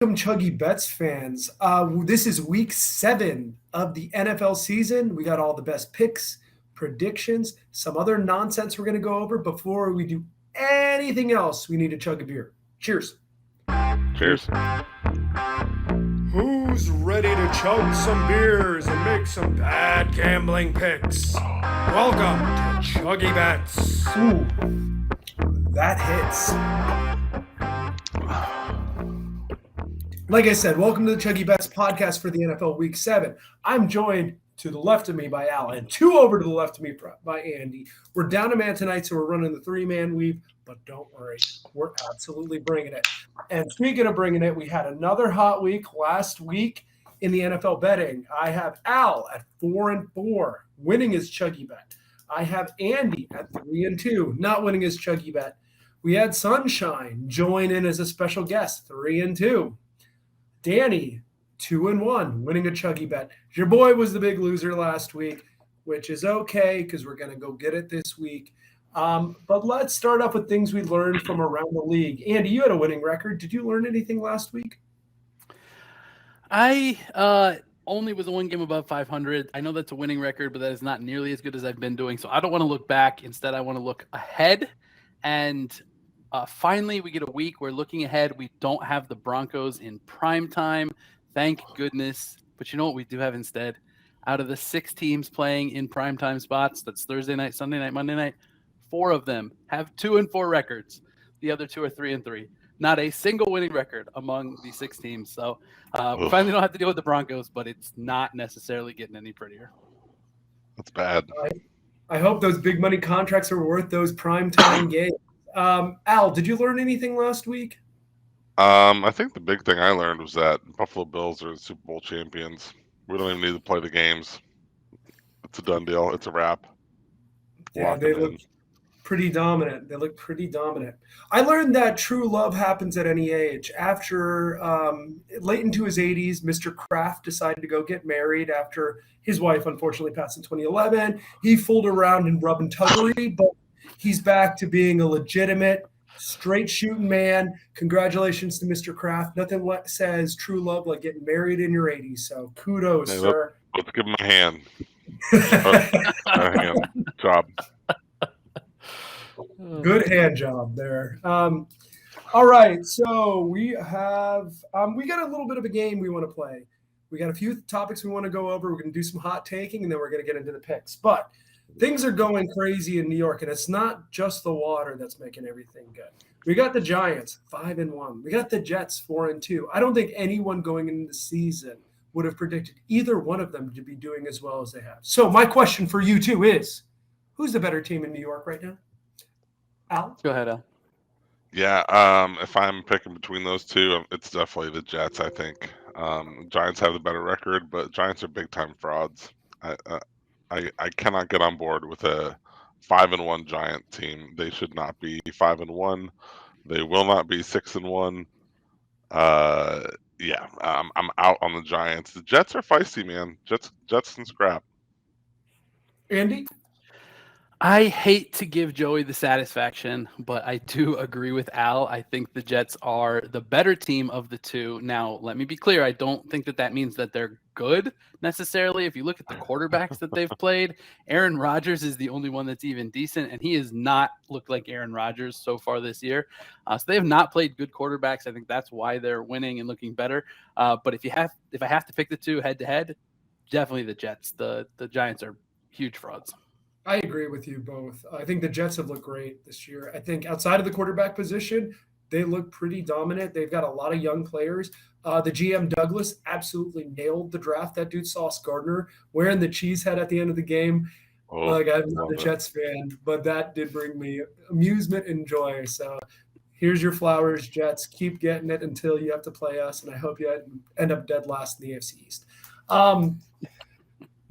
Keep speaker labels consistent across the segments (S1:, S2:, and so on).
S1: ChuggieBets fans. This is week 7 of the NFL season. We got all the best picks, predictions, some other nonsense we're going to go over. Before we do anything else, we need to chug a beer. Cheers.
S2: Cheers.
S1: Who's ready to chug some beers and make some bad gambling picks? Welcome to ChuggieBets. Ooh, that hits. Like I said, welcome to the ChuggieBets podcast for the NFL Week 7. I'm joined to the left of me by Al and two over to the left of me by Andy. We're down a man tonight, so we're running the 3-man weave, but don't worry, we're absolutely bringing it. And speaking of bringing it, we had another hot week last week in the NFL betting. I have Al at 4-4, winning his ChuggieBet. I have Andy at 3-2, not winning his ChuggieBet. We had Sunshine join in as a special guest, 3-2. Danny, 2-1, winning a ChuggieBet. Your boy was the big loser last week, which is okay because we're going to go get it this week. But let's start off with things we learned from around the league. Andy, you had a winning record. Did you learn anything last week?
S3: I only was one game above 500. I know that's a winning record, but that is not nearly as good as I've been doing. So I don't want to look back. Instead, I want to look ahead. And finally, we get a week. We're looking ahead. We don't have the Broncos in prime time. Thank goodness. But you know what we do have instead? Out of the 6 teams playing in primetime spots, that's Thursday night, Sunday night, Monday night, 4 of them have 2-4 records. The other 2 are 3-3. Not a single winning record among the 6 teams. So we finally don't have to deal with the Broncos, but it's not necessarily getting any prettier.
S2: That's bad.
S1: I hope those big money contracts are worth those primetime games. Al, did you learn anything last week?
S2: I think the big thing I learned was that Buffalo Bills are the Super Bowl champions. We don't even need to play the games. It's a done deal. It's a wrap.
S1: Yeah, they look pretty dominant. I learned that true love happens at any age. After late into his 80s, Mr. Kraft decided to go get married after his wife unfortunately passed in 2011. He fooled around in rub and tuggery, but he's back to being a legitimate, straight-shooting man. Congratulations to Mr. Kraft. Nothing says true love like getting married in your 80s. So kudos, sir.
S2: Let's give him a hand. A hand job.
S1: Good hand job there. All right, so we got a little bit of a game we want to play. We got a few topics we want to go over. We're going to do some hot taking, and then we're going to get into the picks. But things are going crazy in New York, and it's not just the water that's making everything good. We got the Giants 5-1. We got the Jets 4-2. I don't think anyone going into the season would have predicted either one of them to be doing as well as they have. So my question for you two is, who's the better team in New York right now? Al?
S3: Go ahead, Al.
S2: Yeah, if I'm picking between those two, it's definitely the Jets, I think. Giants have the better record, but Giants are big-time frauds. I cannot get on board with a 5-1 Giant team. They should not be 5-1. They will not be 6-1. Yeah, I'm out on the Giants. The Jets are feisty, man. Jets can scrap.
S1: Andy?
S3: I hate to give Joey the satisfaction, but I do agree with Al. I think the Jets are the better team of the two. Now, let me be clear. I don't think that means that they're good necessarily. If you look at the quarterbacks that they've played, Aaron Rodgers is the only one that's even decent, and he has not looked like Aaron Rodgers so far this year. So they have not played good quarterbacks. I think that's why they're winning and looking better. But if I have to pick the two head-to-head, definitely the Jets. The Giants are huge frauds.
S1: I agree with you both. I think the Jets have looked great this year. I think outside of the quarterback position, they look pretty dominant. They've got a lot of young players. The GM Douglas absolutely nailed the draft. That dude, Sauce Gardner, wearing the cheese head at the end of the game. I'm not a Jets fan, but that did bring me amusement and joy. So here's your flowers, Jets. Keep getting it until you have to play us, and I hope you end up dead last in the AFC East.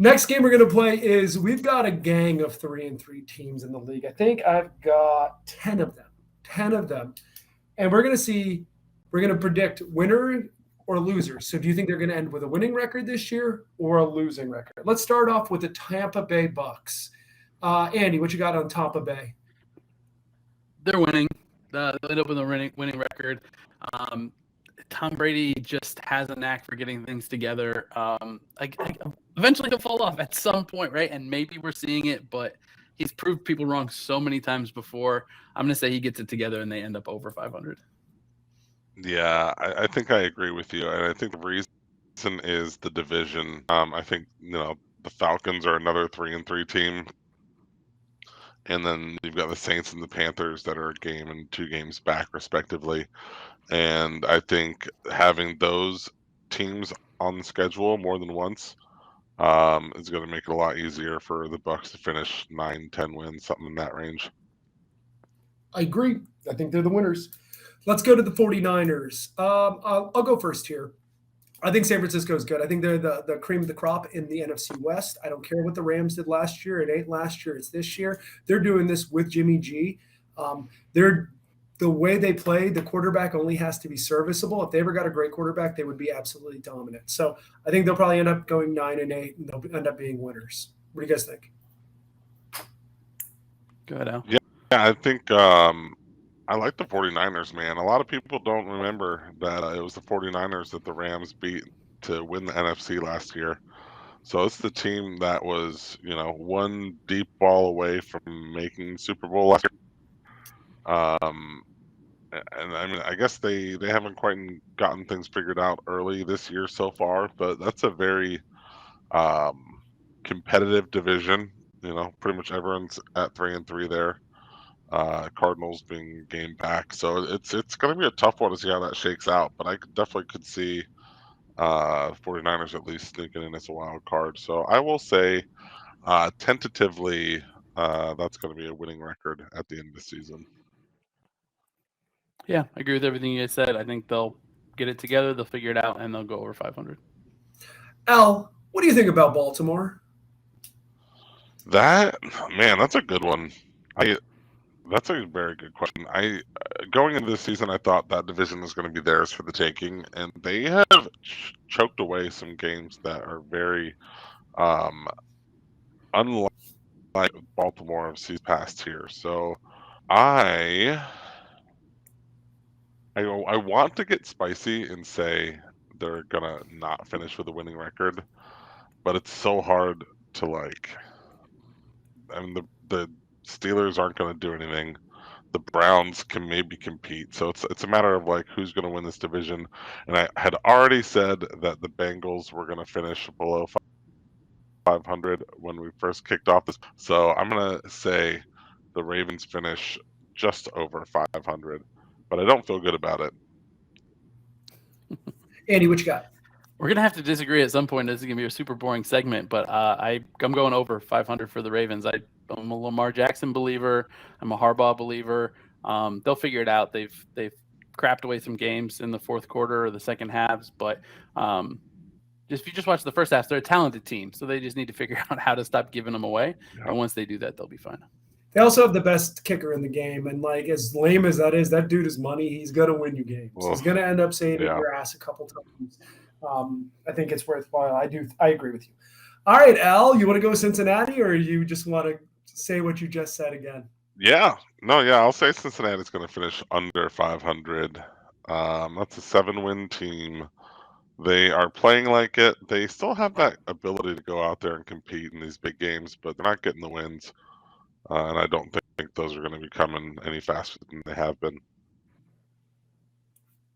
S1: Next game we're going to play is we've got a gang of 3-3 teams in the league. I think I've got 10 of them. And we're going to predict winner or loser. So do you think they're going to end with a winning record this year or a losing record? Let's start off with the Tampa Bay Bucks. Andy, what you got on Tampa Bay?
S3: They're winning. They'll end up with a winning record. Tom Brady just has a knack for getting things together. Eventually he'll fall off at some point, right? And maybe we're seeing it, but he's proved people wrong so many times before. I'm going to say he gets it together and they end up over 500.
S2: Yeah, I think I agree with you, and I think the reason is the division. I think the Falcons are another 3-3 team, and then you've got the Saints and the Panthers that are a game and 2 games back, respectively. And I think having those teams on the schedule more than once is going to make it a lot easier for the Bucs to finish 9-10 wins, something in that range.
S1: I agree. I think they're the winners. Let's go to the 49ers. I'll go first here. I think San Francisco is good. I think they're the cream of the crop in the NFC West. I don't care what the Rams did last year. It ain't last year. It's this year. They're doing this with Jimmy G. The way they play, the quarterback only has to be serviceable. If they ever got a great quarterback, they would be absolutely dominant. So I think they'll probably end up going 9-8, and they'll end up being winners. What do you guys think?
S3: Go ahead, Al.
S2: Yeah, I think I like the 49ers, man. A lot of people don't remember that it was the 49ers that the Rams beat to win the NFC last year. So it's the team that was, one deep ball away from making Super Bowl last year. And I mean, I guess they haven't quite gotten things figured out early this year so far, but that's a very competitive division. Pretty much everyone's at 3-3 there. Cardinals being game back, so it's going to be a tough one to see how that shakes out. But I definitely could see 49ers at least sneaking in as a wild card. So I will say, tentatively, that's going to be a winning record at the end of the season.
S3: Yeah, I agree with everything you guys said. I think they'll get it together, they'll figure it out, and they'll go over 500.
S1: Al, what do you think about Baltimore?
S2: That's a good one. That's a very good question. Going into this season, I thought that division was going to be theirs for the taking, and they have choked away some games that are very unlike Baltimore of seasons past here. So I want to get spicy and say they're gonna not finish with a winning record, but it's so hard to I mean, the Steelers aren't going to do anything. The Browns can maybe compete, so it's a matter of who's going to win this division. And I had already said that the Bengals were going to finish below 500 when we first kicked off this. So I'm going to say the Ravens finish just over 500, but I don't feel good about it.
S1: Andy, what you got?
S3: We're going to have to disagree at some point. This is going to be a super boring segment, but I'm going over 500 for the Ravens. I'm a Lamar Jackson believer. I'm a Harbaugh believer. They'll figure it out. They've crapped away some games in the fourth quarter or the second halves, but if you just watch the first half, they're a talented team, so they just need to figure out how to stop giving them away. Yeah. And once they do that, they'll be fine. They
S1: also have the best kicker in the game, and as lame as that is, that dude is money. He's going to win you games. Well, he's going to end up saving your ass a couple times. I think it's worthwhile. I agree with you. All right, Al, you want to go Cincinnati, or you just want to say what you just said again?
S2: I'll say Cincinnati's going to finish under 500. That's a 7-win team. They are playing like it. They still have that ability to go out there and compete in these big games, but they're not getting the wins. And I don't think those are going to be coming any faster than they have been.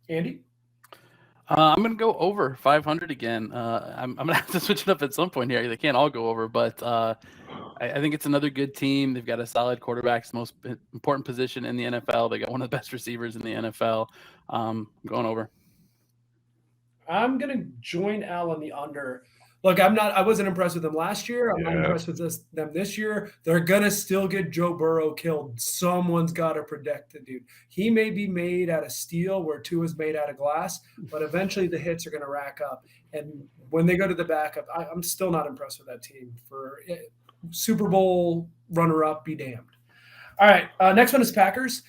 S1: Andy?
S3: I'm going to go over 500 again. I'm going to have to switch it up at some point here. They can't all go over, but I think it's another good team. They've got a solid quarterback. It's the most important position in the NFL. They got one of the best receivers in the NFL. I'm going over.
S1: I'm going to join Al on the under. Look, I wasn't impressed with them last year. I'm not impressed with them this year. They're going to still get Joe Burrow killed. Someone's got to protect the dude. He may be made out of steel where Tua's made out of glass, but eventually the hits are going to rack up. And when they go to the backup, I'm still not impressed with that team. For Super Bowl runner-up, be damned. All right, next one is Packers.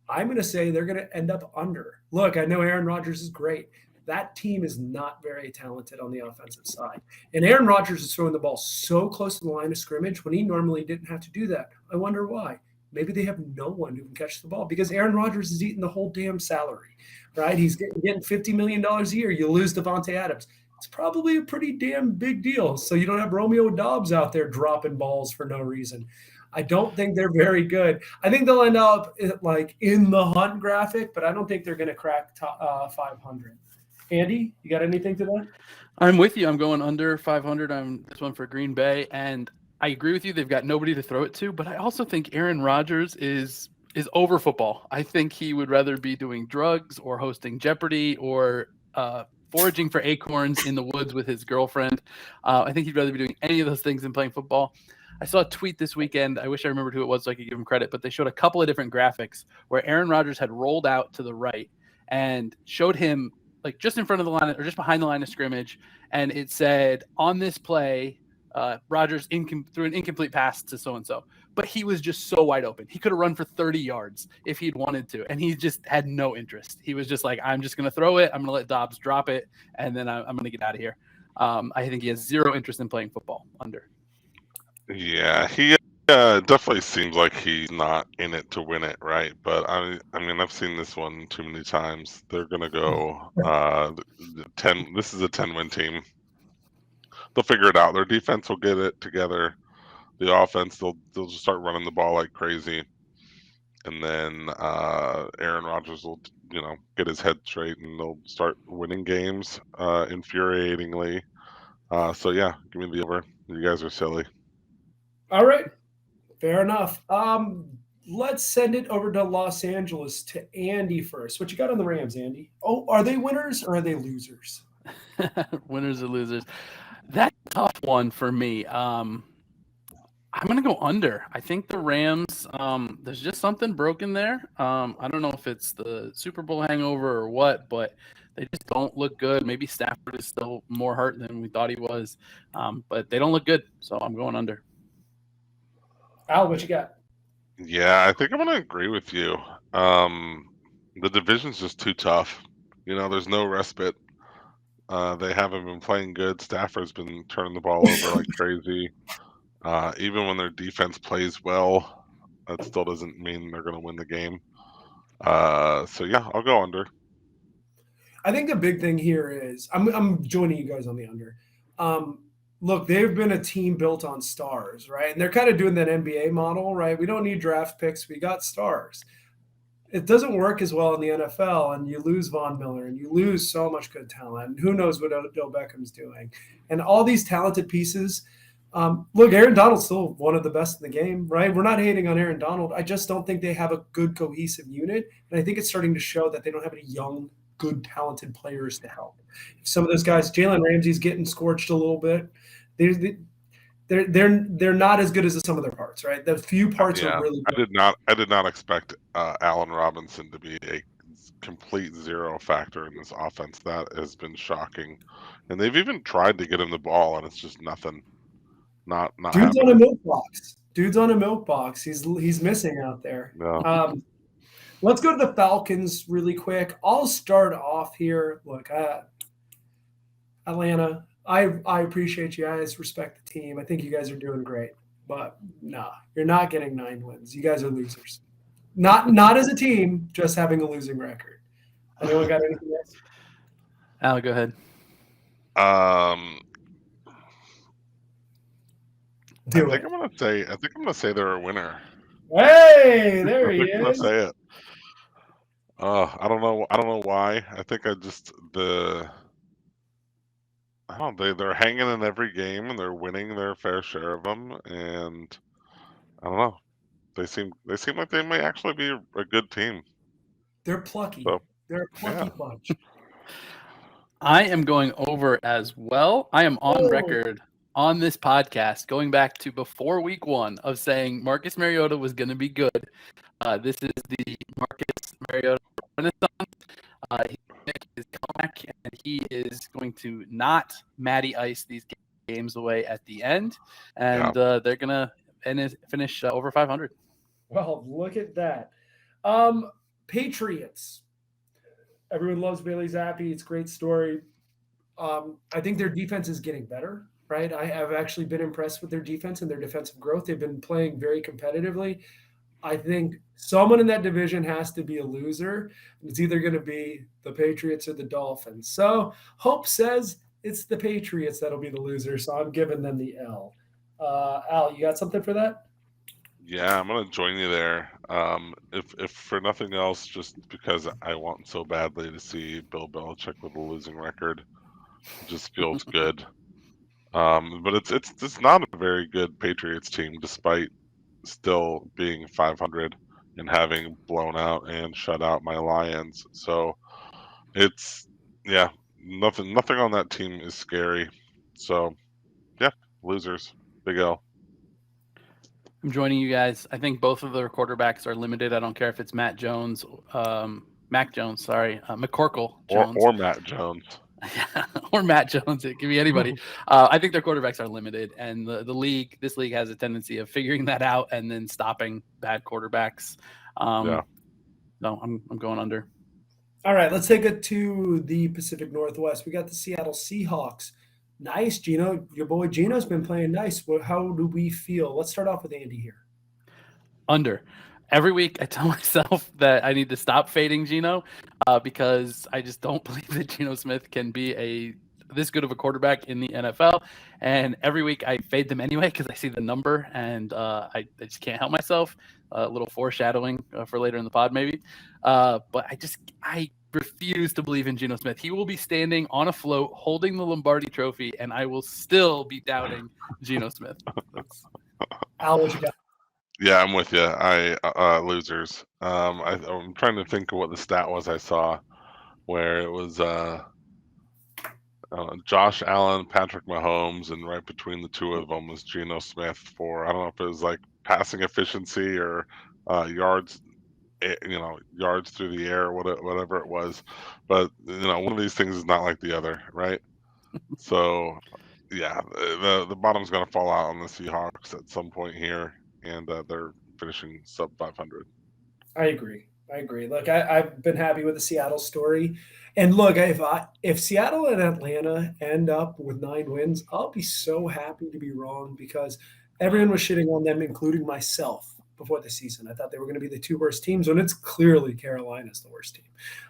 S1: I'm going to say they're going to end up under. Look, I know Aaron Rodgers is great. That team is not very talented on the offensive side. And Aaron Rodgers is throwing the ball so close to the line of scrimmage when he normally didn't have to do that. I wonder why. maybe they have no one who can catch the ball because Aaron Rodgers is eating the whole damn salary, right? He's getting $50 million a year. You lose Devontae Adams. It's probably a pretty damn big deal. So you don't have Romeo Doubs out there dropping balls for no reason. I don't think they're very good. I think they'll end up like in the hunt graphic, but I don't think they're going to crack 500. Andy, you got anything to that?
S3: I'm with you. I'm going under 500 on this one for Green Bay, and I agree with you. They've got nobody to throw it to, but I also think Aaron Rodgers is over football. I think he would rather be doing drugs or hosting Jeopardy or foraging for acorns in the woods with his girlfriend. I think he'd rather be doing any of those things than playing football. I saw a tweet this weekend. I wish I remembered who it was so I could give him credit, but they showed a couple of different graphics where Aaron Rodgers had rolled out to the right and showed him like just in front of the line or just behind the line of scrimmage. And it said on this play, Rodgers threw an incomplete pass to so-and-so, but he was just so wide open. He could have run for 30 yards if he'd wanted to. And he just had no interest. He was just like, I'm just going to throw it. I'm going to let Dobbs drop it. And then I'm going to get out of here. I think he has zero interest in playing football under.
S2: Yeah, he definitely seems like he's not in it to win it, right? But I mean, I've seen this one too many times. They're gonna go 10. This is a 10-win team. They'll figure it out. Their defense will get it together. The offense, they'll just start running the ball like crazy, and then Aaron Rodgers will get his head straight, and they'll start winning games infuriatingly. So yeah, give me the over. You guys are silly.
S1: All right. Fair enough. Let's send it over to Los Angeles to Andy first. What you got on the Rams, Andy? Oh, are they winners or are they losers?
S3: Winners or losers? That's a tough one for me. I'm going to go under. I think the Rams, there's just something broken there. I don't know if it's the Super Bowl hangover or what, but they just don't look good. Maybe Stafford is still more hurt than we thought he was, but they don't look good. So I'm going under.
S1: Al, what you got?
S2: Yeah, I think I'm going to agree with you. The division's just too tough. There's no respite. They haven't been playing good. Stafford's been turning the ball over like crazy. Even when their defense plays well, that still doesn't mean they're going to win the game. So yeah, I'll go under.
S1: I think the big thing here is I'm joining you guys on the under. Look, they've been a team built on stars, right? And they're kind of doing that NBA model, right? We don't need draft picks. We got stars. It doesn't work as well in the NFL, and you lose Von Miller, and you lose so much good talent. And who knows what Odell Beckham's doing. And all these talented pieces. Look, Aaron Donald's still one of the best in the game, right? We're not hating on Aaron Donald. I just don't think they have a good cohesive unit. And I think it's starting to show that they don't have any young, good, talented players to help. Some of those guys, Jalen Ramsey's getting scorched a little bit. They're not as good as the sum of their parts, right? The few parts are really good.
S2: I did not expect Allen Robinson to be a complete zero factor in this offense. That has been shocking. And they've even tried to get him the ball, and it's just nothing. Not
S1: Dude's
S2: happening.
S1: on a milk box. Dude's on a milk box. He's missing out there.
S2: No.
S1: Let's go to the Falcons really quick. I'll start off here. Look, Atlanta, I appreciate you guys, respect the team. I think you guys are doing great. But no, you're not getting 9 wins. You guys are losers. Not as a team, just having a losing record. Anyone got anything else?
S3: Al, go ahead.
S2: I think I'm gonna say they're a winner.
S1: Hey, there he
S2: I'm gonna
S1: is.
S2: say it. I don't know why. I think they're hanging in every game and they're winning their fair share of them, and I don't know. They seem like they may actually be a good team.
S1: They're plucky.
S2: So,
S1: They're a plucky bunch.
S3: I am going over as well. I am on record on this podcast going back to before week 1 of saying Marcus Mariota was going to be good. This is the Marcus Mariota Renaissance. He's making his comeback, and he is going to not Matty Ice these games away at the end, and they're going to finish over 500.
S1: Well, look at that. Patriots. Everyone loves Bailey Zappi. It's a great story. I think their defense is getting better, right? I have actually been impressed with their defense and their defensive growth. They've been playing very competitively. I think someone in that division has to be a loser. It's either going to be the Patriots or the Dolphins. So Hope says it's the Patriots that'll be the loser. So I'm giving them the L. Al, you got something for that?
S2: Yeah, I'm gonna join you there. If for nothing else, just because I want so badly to see Bill Belichick with a losing record, it just feels good. But it's not a very good Patriots team, despite still being 500 and having blown out and shut out my Lions. So it's yeah, nothing on that team is scary. So yeah, losers, big L.
S3: I'm joining you guys. I think both of their quarterbacks are limited. I don't care if it's Mac Jones, McCorkle Jones,
S2: Or Matt Jones.
S3: or Matt Jones. It can be anybody. I think their quarterbacks are limited, and this league has a tendency of figuring that out and then stopping bad quarterbacks.
S2: Yeah.
S3: No, I'm going under.
S1: All right, let's take it to the Pacific Northwest. We got the Seattle Seahawks. Nice, Geno. Your boy Geno's been playing nice. How do we feel? Let's start off with Andy here.
S3: Under. Every week, I tell myself that I need to stop fading Geno because I just don't believe that Geno Smith can be this good of a quarterback in the NFL. And every week, I fade them anyway because I see the number and I just can't help myself. A little foreshadowing for later in the pod, maybe. But I refuse to believe in Geno Smith. He will be standing on a float holding the Lombardi Trophy, and I will still be doubting Geno Smith.
S1: Al, what you got?
S2: Yeah, I'm with you. Losers. I'm trying to think of what the stat was I saw, where it was Josh Allen, Patrick Mahomes, and right between the two of them was Geno Smith for, I don't know if it was like passing efficiency or yards, yards through the air, whatever it was. But one of these things is not like the other, right? So yeah, the bottom's going to fall out on the Seahawks at some point here, and they're finishing sub 500.
S1: I agree. Look, I've been happy with the Seattle story. And look, if Seattle and Atlanta end up with 9 wins, I'll be so happy to be wrong because everyone was shitting on them, including myself, before the season. I thought they were going to be the 2 worst teams when it's clearly Carolina's the worst team.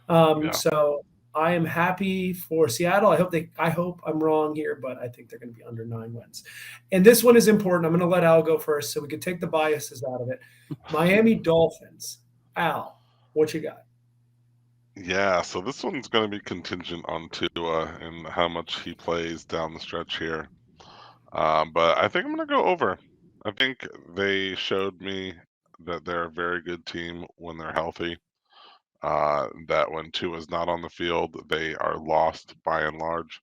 S2: Yeah.
S1: So I am happy for Seattle. I hope I'm wrong here, but I think they're going to be under 9 wins. And this one is important. I'm going to let Al go first so we can take the biases out of it. Miami Dolphins. Al, what you got?
S2: Yeah, so this one's going to be contingent on Tua and how much he plays down the stretch here. But I think I'm going to go over. I think they showed me that they're a very good team when they're healthy. That when Tua's not on the field, they are lost by and large.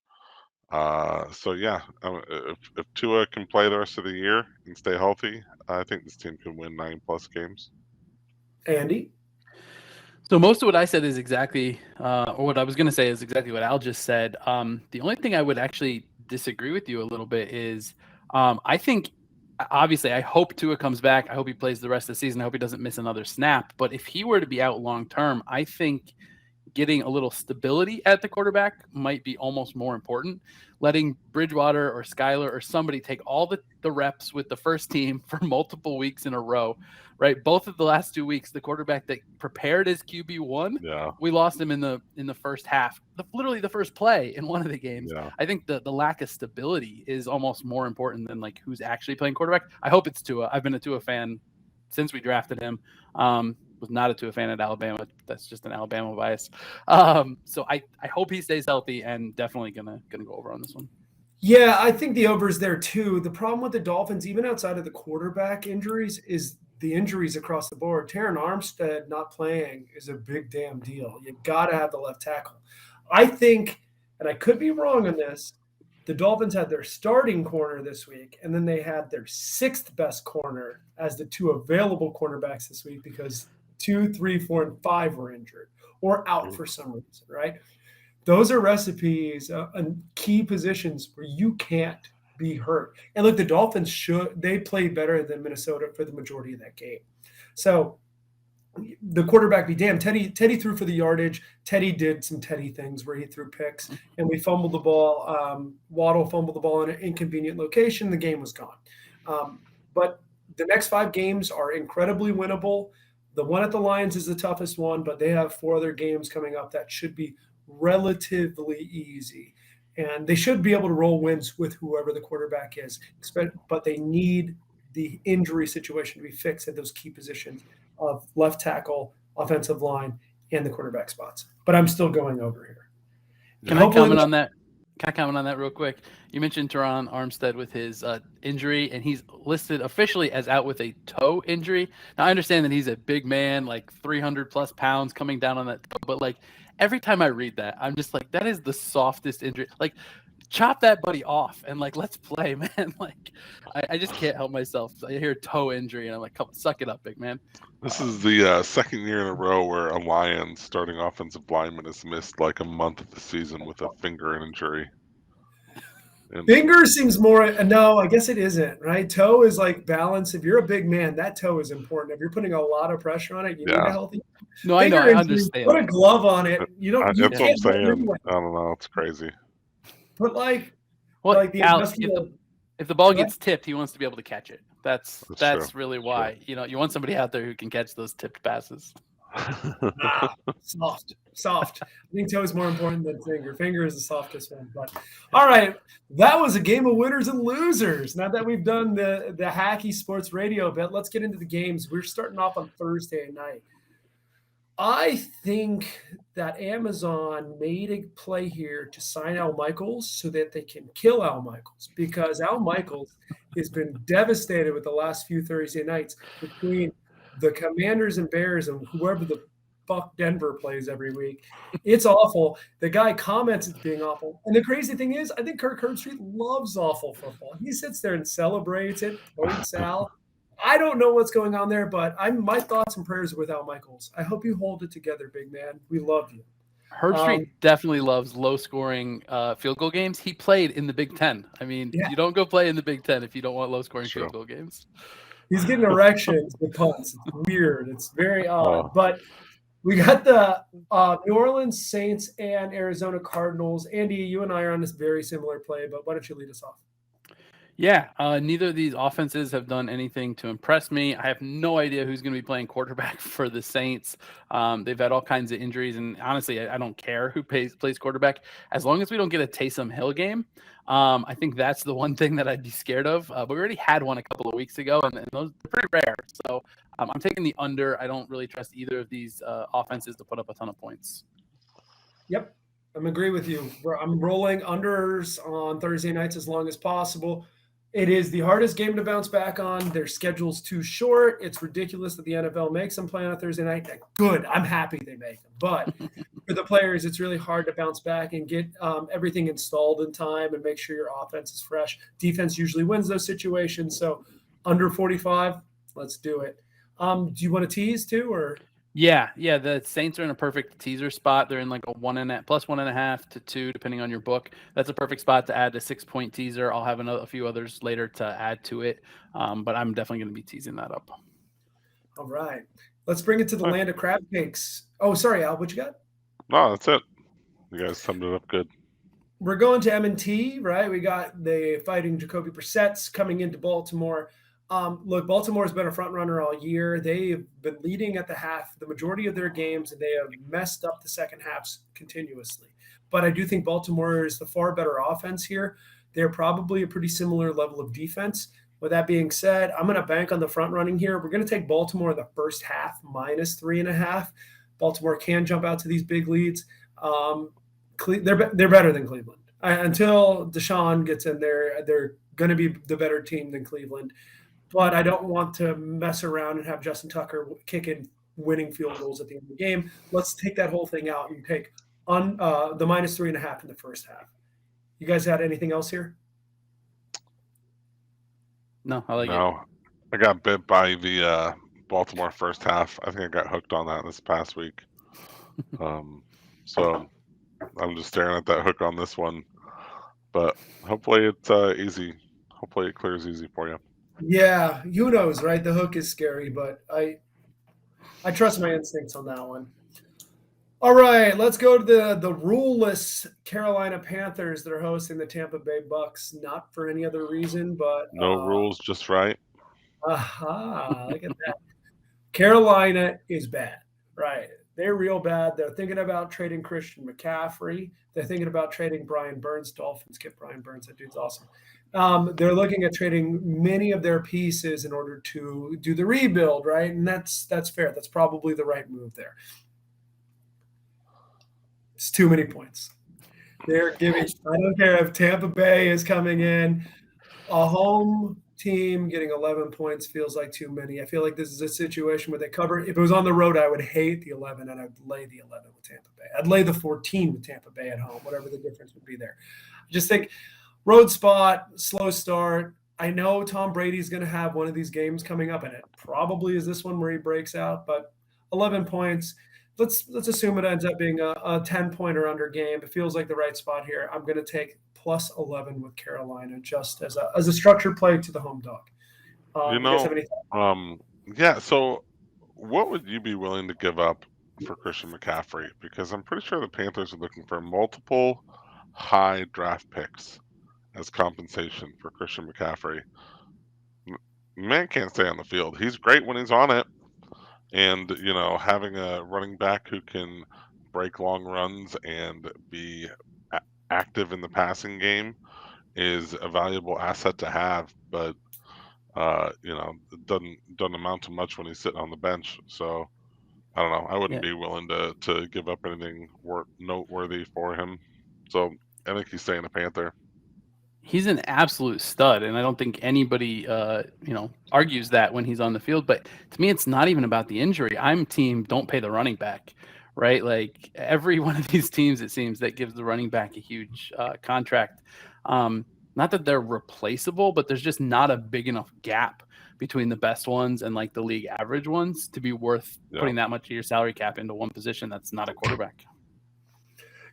S2: So yeah, if Tua can play the rest of the year and stay healthy, I think this team can win 9+ games.
S1: Andy?
S3: So most of what I said is exactly, or what I was going to say is exactly what Al just said. The only thing I would actually disagree with you a little bit is I think, obviously, I hope Tua comes back. I hope he plays the rest of the season. I hope he doesn't miss another snap. But if he were to be out long term, I think getting a little stability at the quarterback might be almost more important. Letting Bridgewater or Skyler or somebody take all the reps with the first team for multiple weeks in a row, right? Both of the last 2 weeks, the quarterback that prepared as QB1, we lost him in the first half, literally the first play in one of the games.
S2: Yeah.
S3: I think the lack of stability is almost more important than like who's actually playing quarterback. I hope it's Tua. I've been a Tua fan since we drafted him. Was not a Tua fan at Alabama. That's just an Alabama bias. So I hope he stays healthy and definitely gonna go over on this one.
S1: Yeah, I think the over is there too. The problem with the Dolphins, even outside of the quarterback injuries, is the injuries across the board. Taron Armstead not playing is a big damn deal. You got to have the left tackle. I think, and I could be wrong on this, the Dolphins had their starting corner this week, and then they had their 6th best corner as the 2 available cornerbacks this week because 2, 3, 4, and 5 were injured or out for some reason, right? Those are recipes and key positions where you can't be hurt. And look, the Dolphins they played better than Minnesota for the majority of that game. So the quarterback be damned. Teddy threw for the yardage. Teddy did some Teddy things where he threw picks and we fumbled the ball. Waddle fumbled the ball in an inconvenient location. The game was gone. But the next 5 games are incredibly winnable. The one at the Lions is the toughest one, but they have 4 other games coming up that should be relatively easy. And they should be able to roll wins with whoever the quarterback is. But they need the injury situation to be fixed at those key positions of left tackle, offensive line, and the quarterback spots. But I'm still going over here.
S3: Can I comment on that? Can I comment on that real quick? You mentioned Teron Armstead with his injury, and he's listed officially as out with a toe injury. Now, I understand that he's a big man, like 300 plus pounds coming down on that toe, but like every time I read that, I'm just like, that is the softest injury. Like, chop that buddy off and like, let's play, man. Like, I just can't help myself. I hear toe injury, and I'm like, come suck it up, big man.
S2: This is the second year in a row where a Lions starting offensive lineman has missed like a month of the season with a finger injury. And
S1: finger seems more – no, I guess it isn't, right? Toe is like balance. If you're a big man, that toe is important. If you're putting a lot of pressure on it, you need a healthy –
S3: No, I know, I understand.
S1: Put a glove on it. You don't –
S2: that's what I'm saying. I don't know. It's crazy.
S1: But like –
S3: well,
S1: like the
S3: Alex, if the ball gets tipped, he wants to be able to catch it. That's really why. You know, you want somebody out there who can catch those tipped passes.
S1: Soft. I think toe is more important than finger. Finger is the softest one. But all right, that was a game of winners and losers. Now that we've done the hacky sports radio bit, let's get into the games. We're starting off on Thursday night. I think that Amazon made a play here to sign Al Michaels so that they can kill Al Michaels, because Al Michaels has been devastated with the last few Thursday nights between the Commanders and Bears and whoever the fuck Denver plays every week. It's awful. The guy comments it's being awful. And the crazy thing is, I think Kirk Herbstreit loves awful football. He sits there and celebrates it, votes Al. I don't know what's going on there, but my thoughts and prayers are with Al Michaels. I hope you hold it together, big man. We love you.
S3: Herbstreit definitely loves low-scoring field goal games. He played in the Big Ten. I mean, you don't go play in the Big Ten if you don't want low-scoring field goal games.
S1: He's getting erections with punts. It's weird. It's very odd. But we got the New Orleans Saints and Arizona Cardinals. Andy, you and I are on this very similar play, but why don't you lead us off?
S3: Yeah, neither of these offenses have done anything to impress me. I have no idea who's going to be playing quarterback for the Saints. They've had all kinds of injuries, and honestly, I don't care who plays quarterback. As long as we don't get a Taysom Hill game, I think that's the one thing that I'd be scared of. But we already had one a couple of weeks ago, and those are pretty rare. So I'm taking the under. I don't really trust either of these offenses to put up a ton of points.
S1: Yep, I'm agree with you. I'm rolling unders on Thursday nights as long as possible. It is the hardest game to bounce back on. Their schedule's too short. It's ridiculous that the NFL makes them play on a Thursday night. Good. I'm happy they make them. But for the players, it's really hard to bounce back and get everything installed in time and make sure your offense is fresh. Defense usually wins those situations. So under 45, let's do it. Do you want to tease too, or?
S3: Yeah. The Saints are in a perfect teaser spot. They're in like a plus 1.5 to 2, depending on your book. That's a perfect spot to add a 6-point teaser. I'll have a few others later to add to it, but I'm definitely going to be teasing that up.
S1: All right, let's bring it to the land of crab cakes. Oh, sorry, Al, what you got?
S2: No, that's it. You guys summed it up good.
S1: We're going to M&T, right? We got the Fighting Jacoby Brissett's coming into Baltimore. Look, Baltimore's been a front runner all year. They've been leading at the half the majority of their games, and they have messed up the second halves continuously. But I do think Baltimore is the far better offense here. They're probably a pretty similar level of defense. With that being said, I'm going to bank on the front running here. We're going to take Baltimore in the first half minus 3.5. Baltimore can jump out to these big leads. They're better than Cleveland. Until Deshaun gets in there, they're going to be the better team than Cleveland. But I don't want to mess around and have Justin Tucker kicking winning field goals at the end of the game. Let's take that whole thing out and take the minus 3.5 in the first half. You guys had anything else here?
S3: No, I like it.
S2: I got bit by the Baltimore first half. I think I got hooked on that this past week. So I'm just staring at that hook on this one. But hopefully it's easy. Hopefully it clears easy for you.
S1: Yeah, who knows, right? The hook is scary, but I trust my instincts on that one. All right, let's go to the ruleless Carolina Panthers that are hosting the Tampa Bay Bucks. Not for any other reason, but
S2: no rules, just right.
S1: Aha, look at that. Carolina is bad, right? They're real bad. They're thinking about trading Christian McCaffrey. They're thinking about trading Brian Burns. Dolphins get Brian Burns. That dude's awesome. They're looking at trading many of their pieces in order to do the rebuild, right? And that's fair. That's probably the right move there. It's too many points. They're giving. I don't care if Tampa Bay is coming in. A home team getting 11 points feels like too many. I feel like this is a situation where they cover. If it was on the road, I would hate the 11 and I'd lay the 11 with Tampa Bay. I'd lay the 14 with Tampa Bay at home, whatever the difference would be there. I just think road spot, slow start. I know Tom Brady's going to have one of these games coming up, and it probably is this one where he breaks out, but 11 points. Let's assume it ends up being a 10-point or under game. It feels like the right spot here. I'm going to take plus 11 with Carolina just as a structured play to the home dog. You guys have any thoughts?
S2: Yeah. So, what would you be willing to give up for Christian McCaffrey? Because I'm pretty sure the Panthers are looking for multiple high draft picks as compensation for Christian McCaffrey. Man can't stay on the field. He's great when he's on it. And, having a running back who can break long runs and be active in the passing game is a valuable asset to have. But, it doesn't amount to much when he's sitting on the bench. So, I don't know. I wouldn't be willing to give up anything noteworthy for him. So, I think he's staying a Panther.
S3: He's an absolute stud, and I don't think anybody, argues that when he's on the field. But to me, it's not even about the injury. I'm team don't pay the running back, right? Like every one of these teams, it seems, that gives the running back a huge contract. Not that they're replaceable, but there's just not a big enough gap between the best ones and like the league average ones to be worth putting that much of your salary cap into one position that's not a quarterback.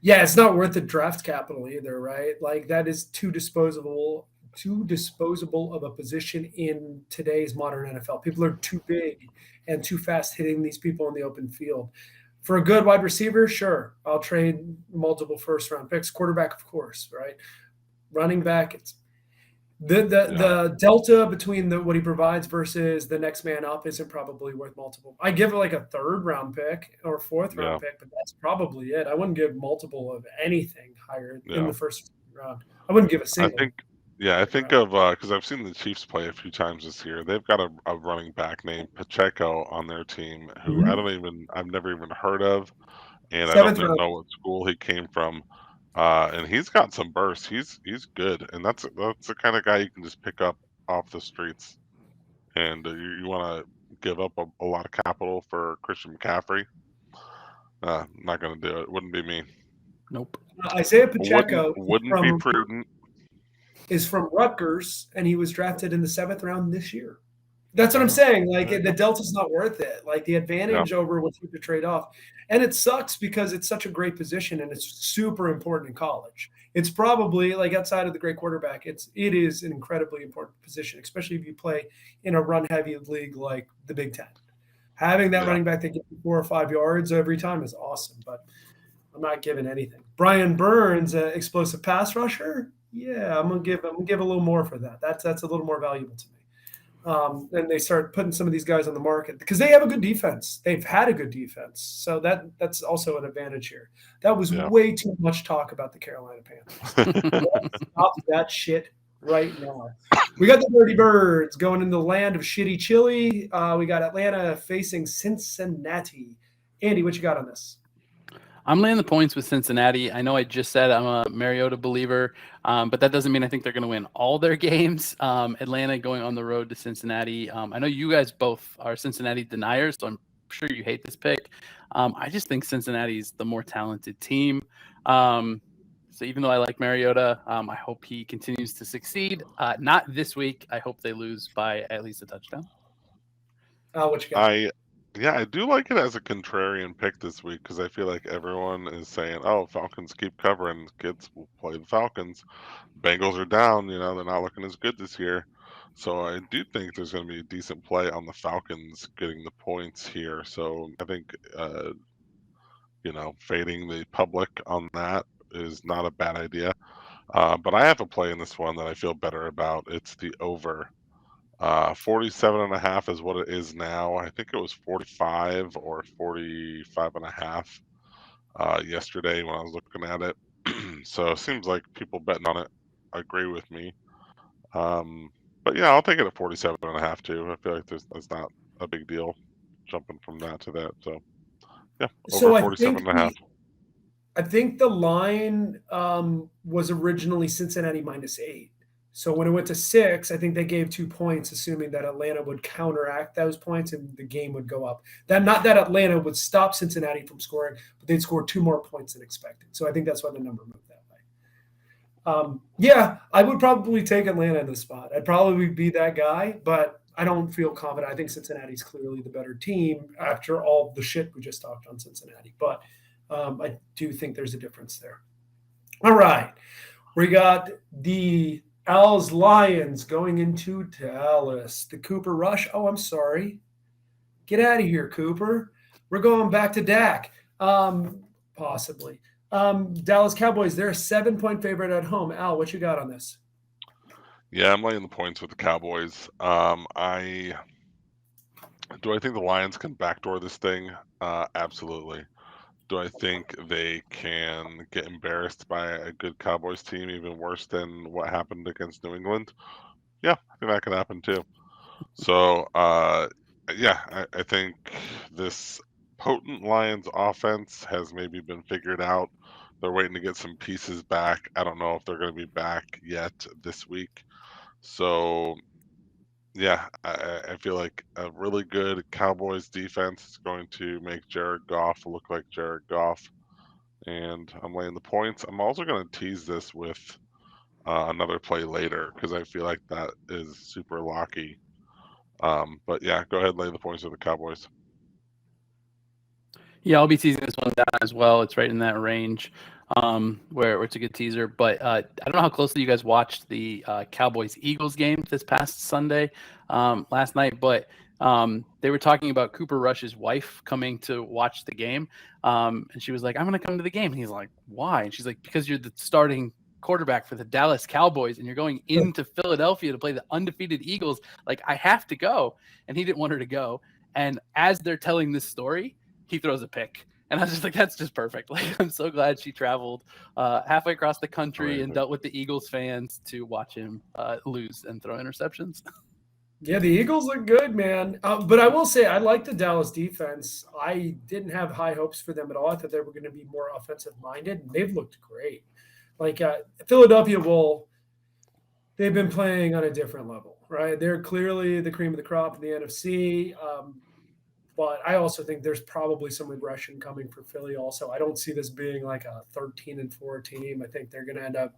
S1: Yeah, it's not worth the draft capital either, right? Like that is too disposable of a position in today's modern NFL. People are too big and too fast hitting these people in the open field. For a good wide receiver, sure, I'll trade multiple first-round picks. Quarterback, of course, right? Running back, it's the delta between what he provides versus the next man up isn't probably worth multiple. I give it like a third-round pick or fourth-round pick, but that's probably it. I wouldn't give multiple of anything higher in the first round. I wouldn't give a single.
S2: I think of because I've seen the Chiefs play a few times this year. They've got a running back named Pacheco on their team who I've never even heard of, and I don't even know what school he came from. And he's got some bursts. He's good, and that's the kind of guy you can just pick up off the streets. And you want to give up a lot of capital for Christian McCaffrey? Not going to do it. Wouldn't be me.
S3: Nope.
S1: Isaiah Pacheco
S2: wouldn't be prudent.
S1: Is from Rutgers, and he was drafted in the 7th round this year. That's what I'm saying. Like the delta's not worth it. Like the advantage over what's the trade off. And it sucks because it's such a great position and it's super important in college. It's probably like outside of the great quarterback, it is an incredibly important position, especially if you play in a run heavy league like the Big Ten. Having that running back that gets 4 or 5 yards every time is awesome, but I'm not giving anything. Brian Burns, explosive pass rusher. Yeah, I'm gonna give a little more for that. That's a little more valuable to me. And they start putting some of these guys on the market because they have a good defense. They've had a good defense, so that's also an advantage here. That was way too much talk about the Carolina Panthers. Stop that shit right now. We got the Dirty Birds going in the land of shitty chili. We got Atlanta facing Cincinnati. Andy, what you got on this?
S3: I'm laying the points with Cincinnati. I know I just said I'm a Mariota believer, but that doesn't mean I think they're going to win all their games. Atlanta going on the road to Cincinnati. I know you guys both are Cincinnati deniers, so I'm sure you hate this pick. I just think Cincinnati's the more talented team. So even though I like Mariota, I hope he continues to succeed. Not this week. I hope they lose by at least a touchdown.
S1: What you got?
S2: I do like it as a contrarian pick this week because I feel like everyone is saying, "Oh, Falcons keep covering. Kids will play the Falcons. Bengals are down. They're not looking as good this year." So I do think there's going to be a decent play on the Falcons getting the points here. So I think, fading the public on that is not a bad idea. But I have a play in this one that I feel better about. It's the over 47.5 is what it is now. I think it was 45 or 45.5 yesterday when I was looking at it. So it seems like people betting on it agree with me. But yeah, I'll take it at 47.5 too. I feel like that's not a big deal jumping from that to that. So yeah,
S1: So
S2: over 47.5.
S1: I think the line was originally Cincinnati -8. So when it went to 6, I think they gave 2 points, assuming that Atlanta would counteract those points and the game would go up. Not that Atlanta would stop Cincinnati from scoring, but they'd score 2 more points than expected. So I think that's why the number moved that way. Yeah, I would probably take Atlanta in this spot. I'd probably be that guy, but I don't feel confident. I think Cincinnati's clearly the better team after all the shit we just talked on Cincinnati. But I do think there's a difference there. All right. We got the Als Lions going into Dallas. The Cooper Rush. Oh, I'm sorry. Get out of here, Cooper. We're going back to Dak. Possibly. Dallas Cowboys, they're a 7-point favorite at home. Al, what you got on this?
S2: Yeah, I'm laying the points with the Cowboys. I think the Lions can backdoor this thing? Absolutely. Do I think they can get embarrassed by a good Cowboys team, even worse than what happened against New England? Yeah, I think that could happen too. So, yeah, I think this potent Lions offense has maybe been figured out. They're waiting to get some pieces back. I don't know if they're going to be back yet this week. So, yeah, I feel like a really good Cowboys defense is going to make Jared Goff look like Jared Goff. And I'm laying the points. I'm also going to tease this with another play later because I feel like that is super locky. But yeah, go ahead and lay the points with the Cowboys.
S3: Yeah, I'll be teasing this one down as well. It's right in that range where it's a good teaser. But I don't know how closely you guys watched the Cowboys-Eagles game this past Sunday last night, but they were talking about Cooper Rush's wife coming to watch the game. And she was like, I'm going to come to the game. And he's like, why? And she's like, because you're the starting quarterback for the Dallas Cowboys and you're going into Philadelphia to play the undefeated Eagles. Like, I have to go. And he didn't want her to go. And as they're telling this story, he throws a pick. And I was just like, that's just perfect. Like, I'm so glad she traveled halfway across the country and dealt with the Eagles fans to watch him lose and throw interceptions.
S1: Yeah, the Eagles look good, man. But I will say I like the Dallas defense. I didn't have high hopes for them at all. I thought they were going to be more offensive-minded, and they've looked great. Like Philadelphia they've been playing on a different level, right? They're clearly the cream of the crop in the NFC. But I also think there's probably some regression coming for Philly also. I don't see this being like a 13-4 team. I think they're going to end up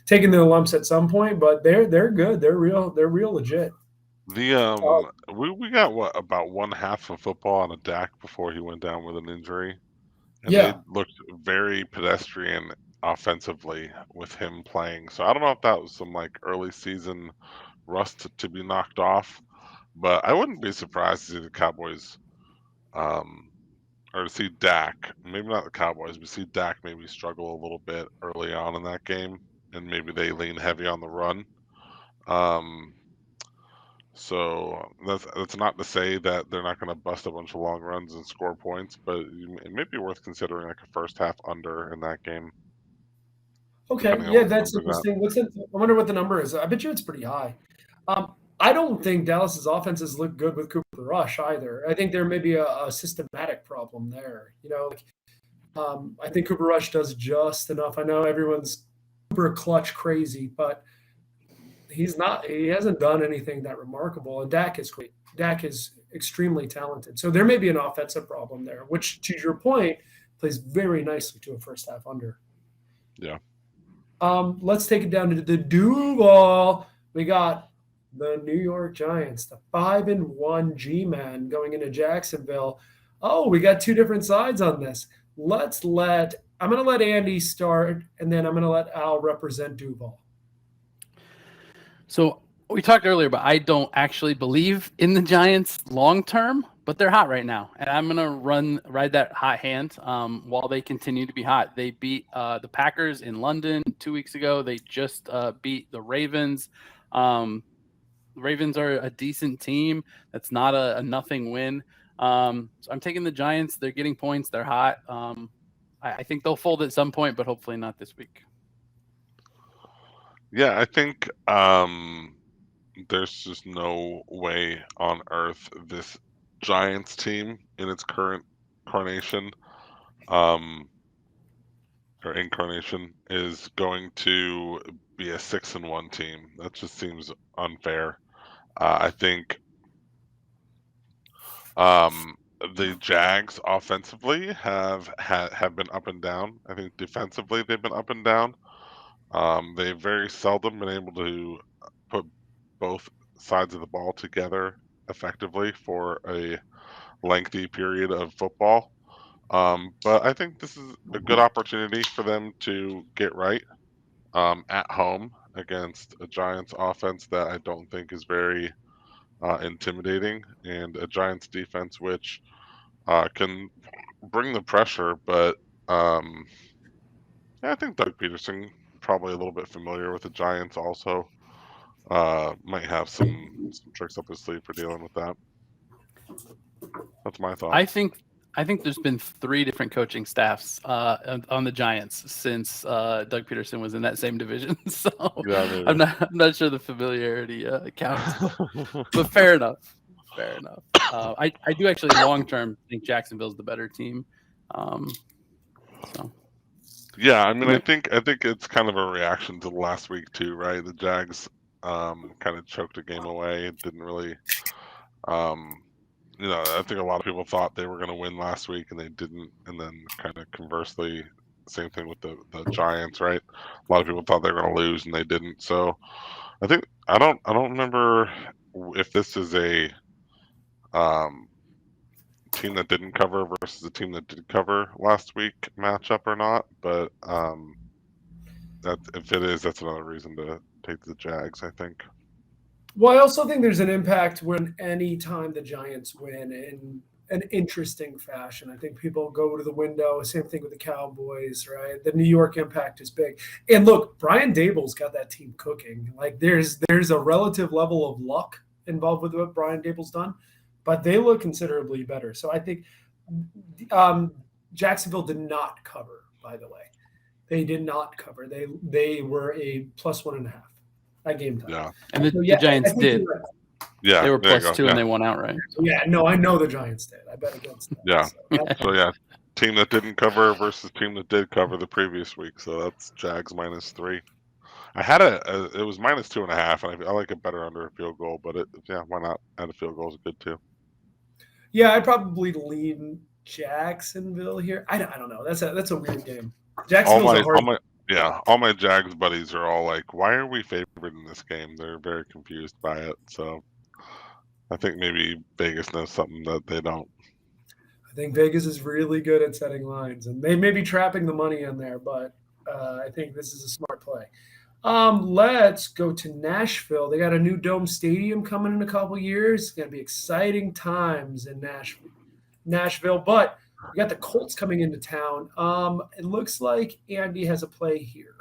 S1: taking their lumps at some point, but they're good. They're real legit.
S2: We got about one half of football on a Dak before he went down with an injury. And they looked very pedestrian offensively with him playing. So I don't know if that was some like early season rust to be knocked off, but I wouldn't be surprised to see the Cowboys or to see Dak, maybe not the Cowboys, but see Dak maybe struggle a little bit early on in that game, and maybe they lean heavy on the run. So that's not to say that they're not going to bust a bunch of long runs and score points, but it may be worth considering like a first half under in that game.
S1: Okay, yeah, that's interesting. I wonder what the number is. I bet you it's pretty high. I don't think Dallas's offenses look good with Cooper Rush either. I think there may be a systematic problem there. You know, I think Cooper Rush does just enough. I know everyone's Cooper clutch crazy, but he's not. He hasn't done anything that remarkable. And Dak is great. Dak is extremely talented. So there may be an offensive problem there, which, to your point, plays very nicely to a first half under.
S2: Yeah.
S1: Let's take it down to the Duval. We got the New York Giants, the 5-1 G-Man going into Jacksonville. Oh, we got two different sides on this. I'm going to let Andy start, and then I'm going to let Al represent Duval.
S3: So we talked earlier, but I don't actually believe in the Giants long-term, but they're hot right now. And I'm going to ride that hot hand while they continue to be hot. They beat the Packers in London 2 weeks ago. They just beat the Ravens. The Ravens are a decent team. That's not a nothing win. So I'm taking the Giants. They're getting points. They're hot. I think they'll fold at some point, but hopefully not this week.
S2: Yeah, I think there's just no way on earth this Giants team in its current incarnation is going to be a 6-1 team. That just seems unfair. I think the Jags offensively have been up and down. I think defensively they've been up and down. They've very seldom been able to put both sides of the ball together effectively for a lengthy period of football. But I think this is a good opportunity for them to get right at home against a Giants offense that I don't think is very intimidating, and a Giants defense which can bring the pressure. But I think Doug Peterson, probably a little bit familiar with the Giants also, might have some tricks up his sleeve for dealing with that. That's my thought.
S3: I think there's been 3 different coaching staffs on the Giants since Doug Peterson was in that same division. So yeah, I'm not sure the familiarity counts, but fair enough. I do actually long term think Jacksonville's the better team. So.
S2: Yeah, I mean, I think it's kind of a reaction to last week too, right? The Jags kind of choked a game away. It didn't really. I think a lot of people thought they were going to win last week and they didn't, and then kind of conversely, same thing with the Giants, right? A lot of people thought they were going to lose and they didn't. So I think I don't remember if this is a team that didn't cover versus a team that did cover last week matchup or not, but that if it is, that's another reason to take the Jags, I think.
S1: Well, I also think there's an impact when any time the Giants win in an interesting fashion. I think people go to the window. Same thing with the Cowboys, right? The New York impact is big. And look, Brian Daboll's got that team cooking. Like there's a relative level of luck involved with what Brian Daboll's done, but they look considerably better. So I think Jacksonville did not cover, by the way. They did not cover. They were a +1.5 at game time.
S2: Yeah.
S3: And the Giants did.
S1: Right.
S2: Yeah.
S3: They were +2 and they won outright.
S1: Yeah, no, I know the Giants did. I bet against them.
S2: Yeah. So yeah, team that didn't cover versus team that did cover the previous week. So that's Jags -3. I had it was -2.5, and I like it better under a field goal, but why not? Add a field goal is good too.
S1: Yeah, I'd probably lean Jacksonville here. I don't know. That's a weird game. Jacksonville's
S2: all my Jags buddies are all like, why are we favored in this game? They're very confused by it. So I think maybe Vegas knows something that they don't.
S1: I think Vegas is really good at setting lines, and they may be trapping the money in there, but I think this is a smart play. Let's go to Nashville. They got a new dome stadium coming in a couple years. It's going to be exciting times in Nashville, but we got the Colts coming into town. It looks like Andy has a play here.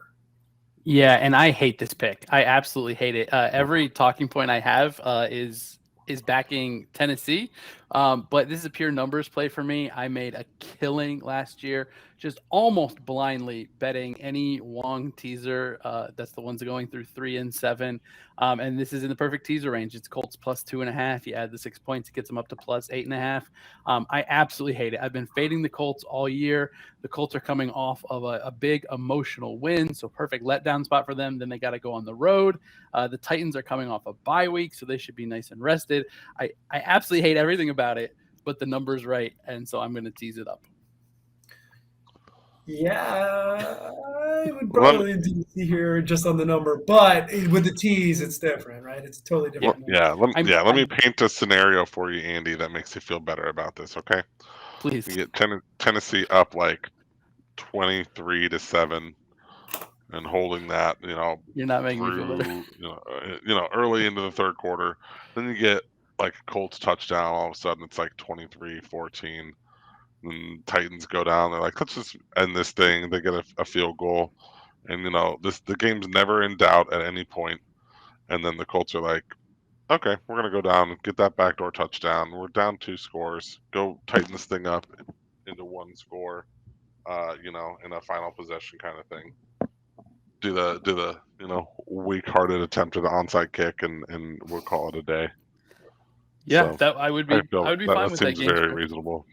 S3: Yeah, and I hate this pick. I absolutely hate it. Every talking point I have is backing Tennessee, but this is a pure numbers play for me. I made a killing last year, just almost blindly betting any Wong teaser. That's the ones going through 3 and 7, and this is in the perfect teaser range. It's Colts +2.5. You add the 6 points, it gets them up to +8.5. I absolutely hate it. I've been fading the Colts all year. The Colts are coming off of a big emotional win, so perfect letdown spot for them. Then they got to go on the road. The Titans are coming off a bye week, so they should be nice and rested. I absolutely hate everything about it, but the number's right, and so I'm going to tease it up.
S1: Yeah, I would probably see here just on the number, but with the tease, it's different, right? It's totally different.
S2: Let me paint a scenario for you, Andy, that makes you feel better about this, okay?
S3: Please.
S2: You get Tennessee up like 23-7 and holding that,
S3: You're not making me feel better.
S2: Early into the third quarter. Then you get like a Colts touchdown. All of a sudden, it's like 23-14. And Titans go down. They're like, let's just end this thing. They get a field goal, and the game's never in doubt at any point. And then the Colts are like, okay, we're gonna go down, get that backdoor touchdown. We're down 2 scores. Go tighten this thing up into 1 score. In a final possession kind of thing. Do the weak-hearted attempt at the onside kick, and we'll call it a day.
S3: Yeah,
S2: So,
S3: that I would be fine
S2: that
S3: with that
S2: seems
S3: game
S2: very
S3: script.
S2: reasonable.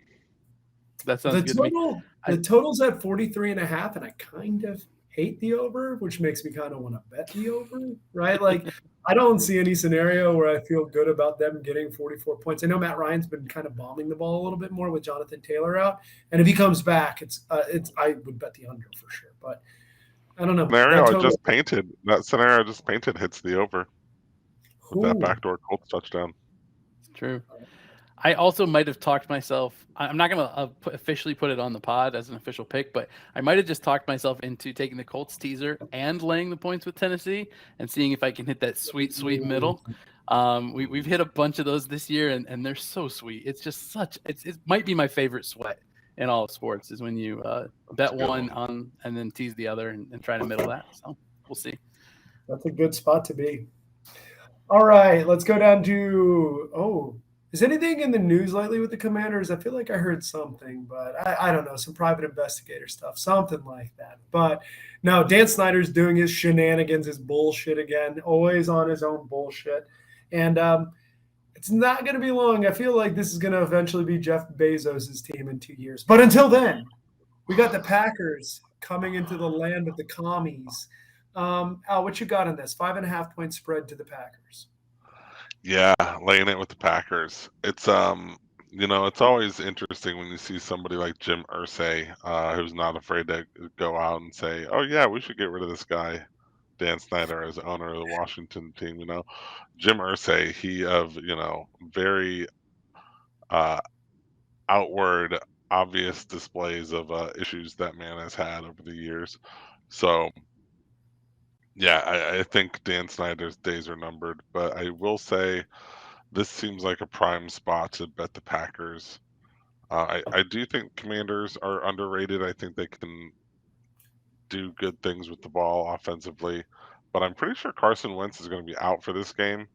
S3: That sounds good to me.
S1: The total's at 43.5, and I kind of hate the over, which makes me kind of want to bet the over, right? Like, I don't see any scenario where I feel good about them getting 44 points. I know Matt Ryan's been kind of bombing the ball a little bit more with Jonathan Taylor out, and if he comes back, I would bet the under for sure. But I don't know.
S2: That scenario I just painted hits the over with that backdoor Colts touchdown.
S3: It's true. I also might have talked myself. I'm not going to officially put it on the pod as an official pick, but I might have just talked myself into taking the Colts teaser and laying the points with Tennessee and seeing if I can hit that sweet middle. We've hit a bunch of those this year, and they're so sweet. It's just it might be my favorite sweat in all of sports is when you bet one on and then tease the other and try to middle that. So we'll see.
S1: That's a good spot to be. All right, let's go down to is anything in the news lately with the Commanders? I feel like I heard something, but I don't know, some private investigator stuff, something like that. But no, Dan Snyder's doing his shenanigans, his bullshit again, always on his own bullshit. And it's not going to be long. I feel like this is going to eventually be Jeff Bezos' team in 2 years. But until then, we got the Packers coming into the land of the commies. Al, what you got on this? 5.5-point spread to the Packers.
S2: Yeah, laying it with the Packers. It's it's always interesting when you see somebody like Jim Irsay, who's not afraid to go out and say, "Oh yeah, we should get rid of this guy, Dan Snyder, as owner of the Washington team." Jim Irsay, he of very outward, obvious displays of issues that man has had over the years. So. Yeah, I think Dan Snyder's days are numbered, but I will say this seems like a prime spot to bet the Packers. I do think Commanders are underrated. I think they can do good things with the ball offensively, but I'm pretty sure Carson Wentz is going to be out for this game.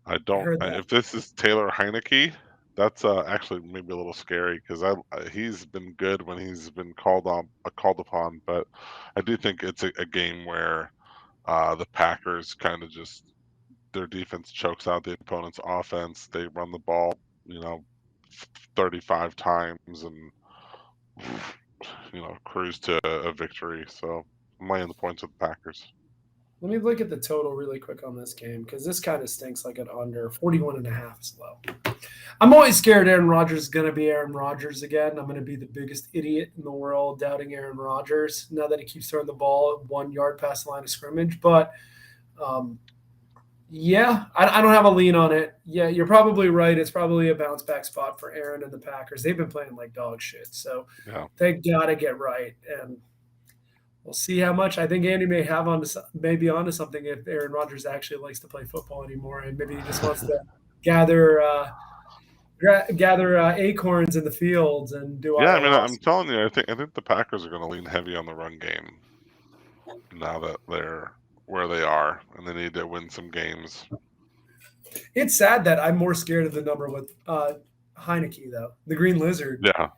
S2: If this is Taylor Heineke, that's actually maybe a little scary because he's been good when he's been called upon, but I do think it's a game where the Packers kind of just their defense chokes out the opponent's offense. They run the ball, 35 times and cruise to a victory. So I'm laying the points with the Packers.
S1: Let me look at the total really quick on this game because this kind of stinks like an under. 41.5 is low. I'm always scared Aaron Rodgers is going to be Aaron Rodgers again. I'm going to be the biggest idiot in the world doubting Aaron Rodgers now that he keeps throwing the ball 1 yard past the line of scrimmage. But, yeah, I don't have a lean on it. Yeah, you're probably right. It's probably a bounce back spot for Aaron and the Packers. They've been playing like dog shit. So They got to get right. And we'll see how much. I think Andy may be onto something if Aaron Rodgers actually likes to play football anymore, and maybe he just wants to gather acorns in the fields and do.
S2: Yeah, I'm telling you, I think the Packers are going to lean heavy on the run game now that they're where they are, and they need to win some games.
S1: It's sad that I'm more scared of the number with Heineke, though, the Green Lizard.
S2: Yeah.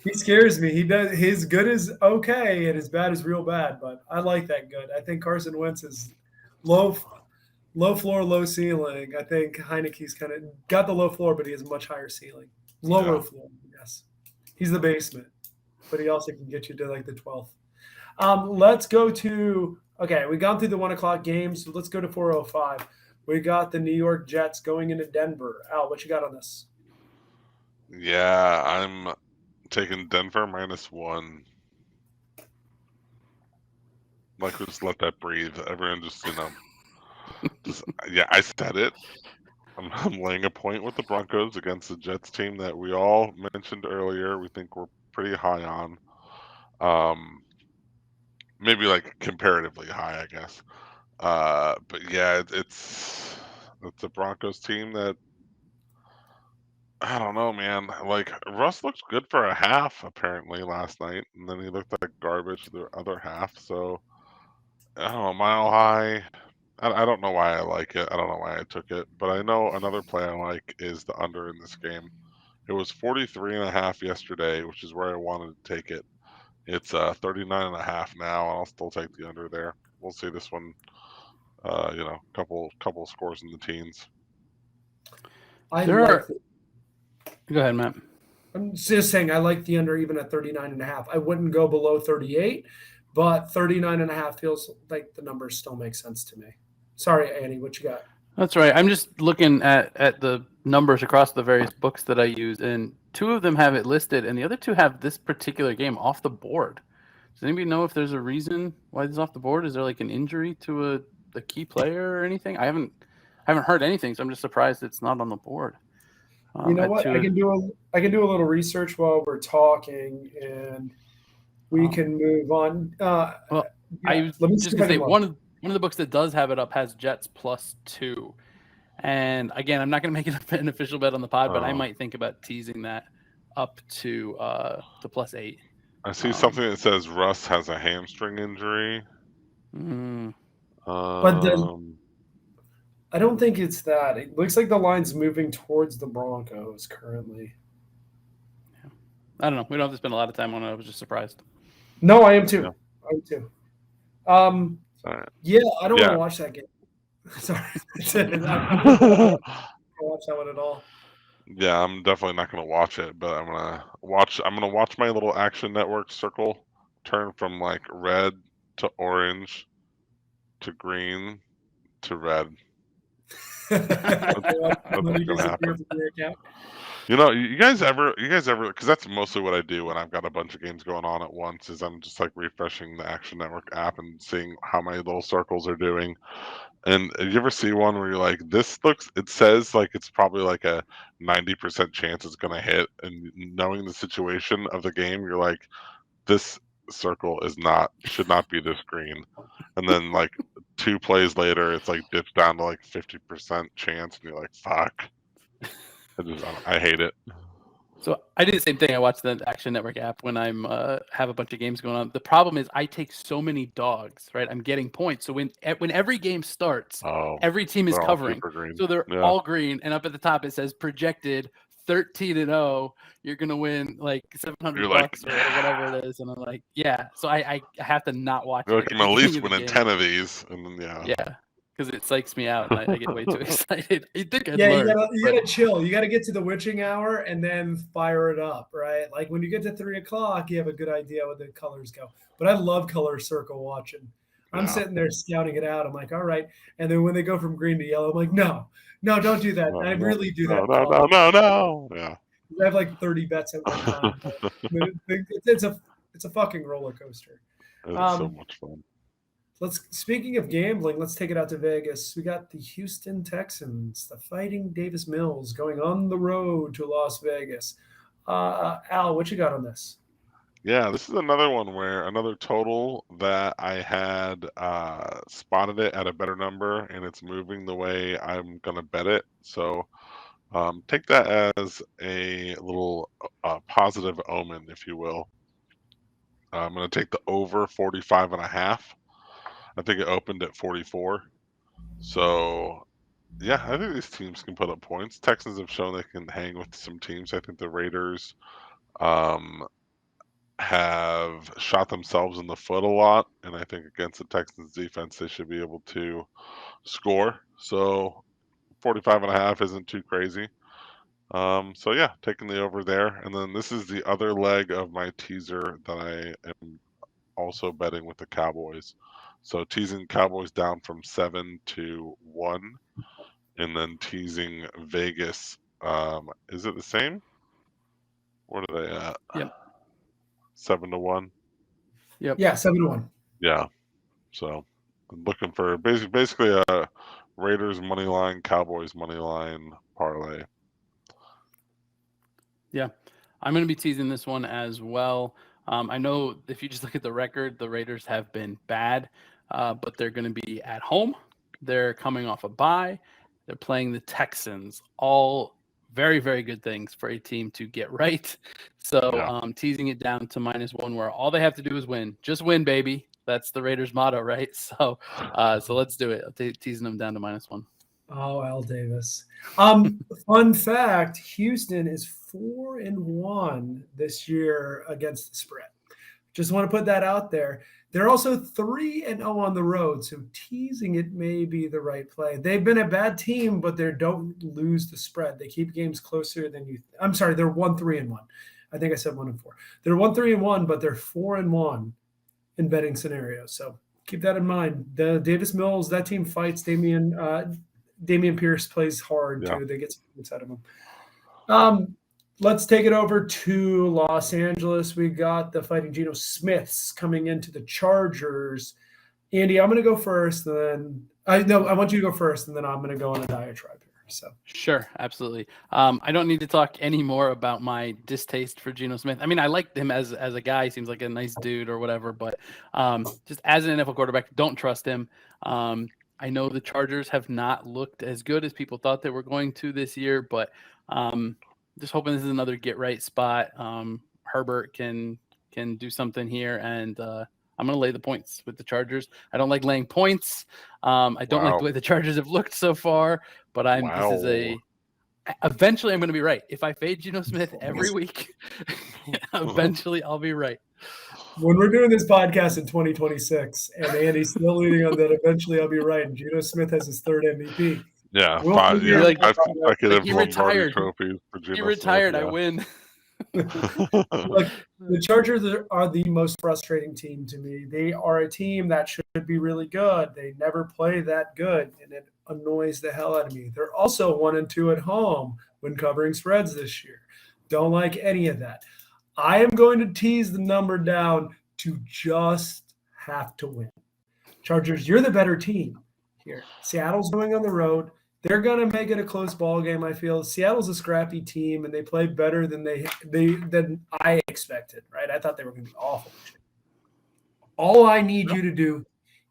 S1: He scares me. He does. His good is okay, and his bad is real bad. But I like that good. I think Carson Wentz is low floor, low ceiling. I think Heineke's kind of got the low floor, but he has a much higher ceiling. Lower floor, yes. He's the basement, but he also can get you to like the 12th. Let's go to we've gone through the 1 o'clock games. So let's go to 4:05. We got the New York Jets going into Denver. Al, what you got on this?
S2: Yeah, I'm taking Denver -1. Like, just let that breathe. Everyone just, I said it. I'm laying a point with the Broncos against the Jets team that we all mentioned earlier. We think we're pretty high on. Maybe like comparatively high, I guess. But yeah, it's a Broncos team that I don't know, man. Like, Russ looked good for a half apparently last night, and then he looked like garbage the other half. So I don't know, mile high. I don't know why I like it. I don't know why I took it, but I know another play I like is the under in this game. It was 43.5 yesterday, which is where I wanted to take it. It's 39.5 now, and I'll still take the under there. We'll see this one. Couple scores in the teens.
S3: Go ahead, Matt.
S1: I'm just saying I like the under even at 39.5. I wouldn't go below 38, but 39.5 feels like the numbers still make sense to me. Sorry, Annie, what you got?
S3: That's right. I'm just looking at the numbers across the various books that I use, and 2 of them have it listed, and the other 2 have this particular game off the board. Does anybody know if there's a reason why this is off the board? Is there like an injury to a key player or anything? I haven't heard anything, so I'm just surprised it's not on the board.
S1: You know what? I can do a little research while we're talking, and we can move on.
S3: Let me just say one of the books that does have it up has Jets +2, and again, I'm not going to make it an official bet on the pod, but I might think about teasing that up to +8.
S2: I see something that says Russ has a hamstring injury.
S1: But I don't think it's that. It looks like the line's moving towards the Broncos currently.
S3: Yeah. I don't know. We don't have to spend a lot of time on it. I was just surprised.
S1: No, I am too.
S2: Yeah.
S1: I am too. Yeah, I don't want to watch that game. Sorry. I don't watch that one at all.
S2: Yeah, I'm definitely not going to watch it, but I'm gonna watch my little Action Network circle turn from like red to orange to green to red. That's gonna happen. You guys ever? Because that's mostly what I do when I've got a bunch of games going on at once. Is I'm just like refreshing the Action Network app and seeing how my little circles are doing. And you ever see one where you're like, it says like it's probably like a 90% chance it's gonna hit, and knowing the situation of the game, you're like, this circle should not be this green. And then like 2 plays later, it's like dips down to like 50% chance, and you're like, fuck. I hate it.
S3: So I do the same thing. I watch the Action Network app when I'm have a bunch of games going on. The problem is I take so many dogs, right? I'm getting points. So when every game starts, every team is covering. So they're all green, and up at the top it says projected 13-0. You're gonna win like $700 or whatever it is, and I'm like, yeah. So I have to not watch it.
S2: I'm at least winning 10 of these, and then
S3: yeah. Because it psychs me out, and I get way too excited. You think I'd
S1: learn, you gotta chill. You gotta get to the witching hour and then fire it up, right? Like when you get to 3:00, you have a good idea what the colors go. But I love color circle watching. I'm sitting there scouting it out. I'm like, all right. And then when they go from green to yellow, I'm like, no, don't do that. I really do that.
S2: No. Yeah.
S1: I have like 30 bets at one time. It's a fucking roller coaster.
S2: It's so much fun.
S1: Speaking of gambling, let's take it out to Vegas. We got the Houston Texans, the Fighting Davis Mills, going on the road to Las Vegas. Al, what you got on this?
S2: Yeah, this is another one where another total that I had spotted it at a better number, and it's moving the way I'm going to bet it. So take that as a little positive omen, if you will. I'm going to take the over 45.5. I think it opened at 44. So, yeah, I think these teams can put up points. Texans have shown they can hang with some teams. I think the Raiders have shot themselves in the foot a lot, and I think against the Texans defense, they should be able to score. So 45.5 isn't too crazy. So, yeah, taking the over there. And then this is the other leg of my teaser that I am also betting with the Cowboys. So teasing Cowboys down from 7 to 1, and then teasing Vegas. Is it the same? What are they at?
S3: Yep.
S2: 7 to 1.
S3: Yep.
S1: Yeah, 7 to 1.
S2: Yeah. So I'm looking for basically a Raiders money line, Cowboys money line parlay.
S3: Yeah, I'm going to be teasing this one as well. I know if you just look at the record, the Raiders have been bad, but they're going to be at home. They're coming off a bye. They're playing the Texans. All very, very good things for a team to get right. So teasing it down to -1, where all they have to do is win. Just win, baby. That's the Raiders' motto, right? So let's do it. I'm teasing them down to -1.
S1: Oh, Al Davis. Fun fact: Houston is 4-1 this year against the spread. Just want to put that out there. They're also 3-0 on the road, so teasing it may be the right play. They've been a bad team, but they don't lose the spread. They keep games closer than you. I'm sorry, they're 1-3-1. I think I said 1-4. They're 1-3-1, but they're 4-1 in betting scenarios. So keep that in mind. The Davis Mills, that team fights. Damian Pierce plays hard too. They get some points out of him. Let's take it over to Los Angeles. We got the Fighting Geno Smiths coming into the Chargers. Andy, I'm going to go first. Then I want you to go first, and then I'm going to go on a diatribe here. So
S3: sure, absolutely. I don't need to talk any more about my distaste for Geno Smith. I mean, I liked him as a guy. He seems like a nice dude or whatever, but just as an NFL quarterback, don't trust him. I know the Chargers have not looked as good as people thought they were going to this year, but just hoping this is another get-right spot. Herbert can do something here, and I'm going to lay the points with the Chargers. I don't like laying points. I don't like the way the Chargers have looked so far, but eventually I'm going to be right. If I fade Geno Smith every week, eventually I'll be right.
S1: When we're doing this podcast in 2026 and Andy's still leading on that eventually I'll be right, and Geno Smith has his third MVP.
S2: Yeah,
S1: five
S2: consecutive Lombardi trophies for Geno
S3: He retired,
S2: Smith,
S3: I win.
S1: Look, the Chargers are the most frustrating team to me. They are a team that should be really good. They never play that good, and it annoys the hell out of me. They're also 1-2 at home when covering spreads this year. Don't like any of that. I am going to tease the number down to just have to win. Chargers, you're the better team here. Seattle's going on the road. They're going to make it a close ball game, I feel. Seattle's a scrappy team, and they play better than than I expected, right? I thought they were going to be awful. All I need you to do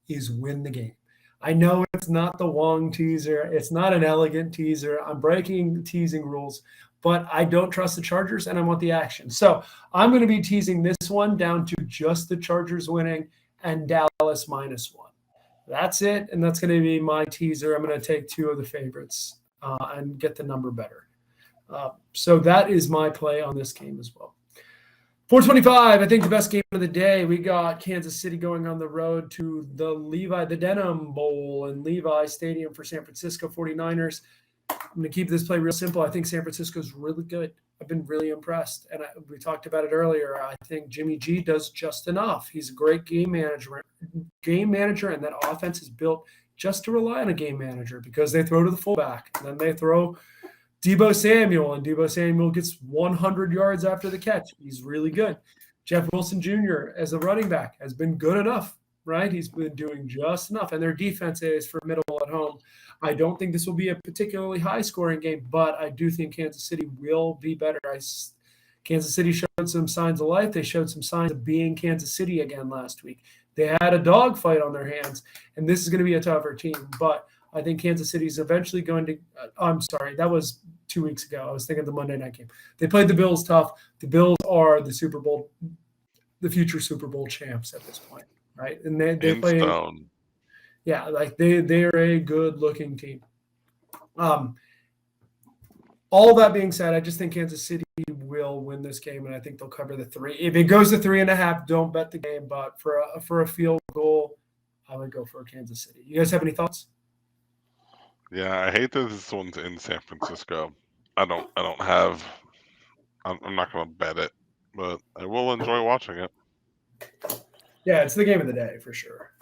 S1: is win the game. I know it's not the Wong teaser. It's not an elegant teaser. I'm breaking teasing rules, but I don't trust the Chargers, and I want the action. So I'm going to be teasing this one down to just the Chargers winning and Dallas -1. That's it, and that's going to be my teaser. I'm going to take two of the favorites and get the number better. So that is my play on this game as well. 425, I think the best game of the day. We got Kansas City going on the road to the Denim Bowl in Levi Stadium for San Francisco 49ers. I'm going to keep this play real simple. I think San Francisco's really good. I've been really impressed. And we talked about it earlier. I think Jimmy G does just enough. He's a great game manager, and that offense is built just to rely on a game manager because they throw to the fullback. And then they throw Deebo Samuel, and Deebo Samuel gets 100 yards after the catch. He's really good. Jeff Wilson Jr. as a running back has been good enough, right? He's been doing just enough. And their defense is formidable at home. I don't think this will be a particularly high-scoring game, but I do think Kansas City will be better. Kansas City showed some signs of life. They showed some signs of being Kansas City again last week. They had a dogfight on their hands, and this is going to be a tougher team. But I think Kansas City is eventually going to I'm sorry, that was 2 weeks ago. I was thinking of the Monday night game. They played the Bills tough. The Bills are the future Super Bowl champs at this point, right? And they play – yeah, like they're a good-looking team. All that being said, I just think Kansas City will win this game, and I think they'll cover the 3. If it goes to 3.5, don't bet the game. But for a field goal, I would go for Kansas City. You guys have any thoughts?
S2: Yeah, I hate that this one's in San Francisco. I'm not going to bet it, but I will enjoy watching it.
S1: Yeah, it's the game of the day for sure.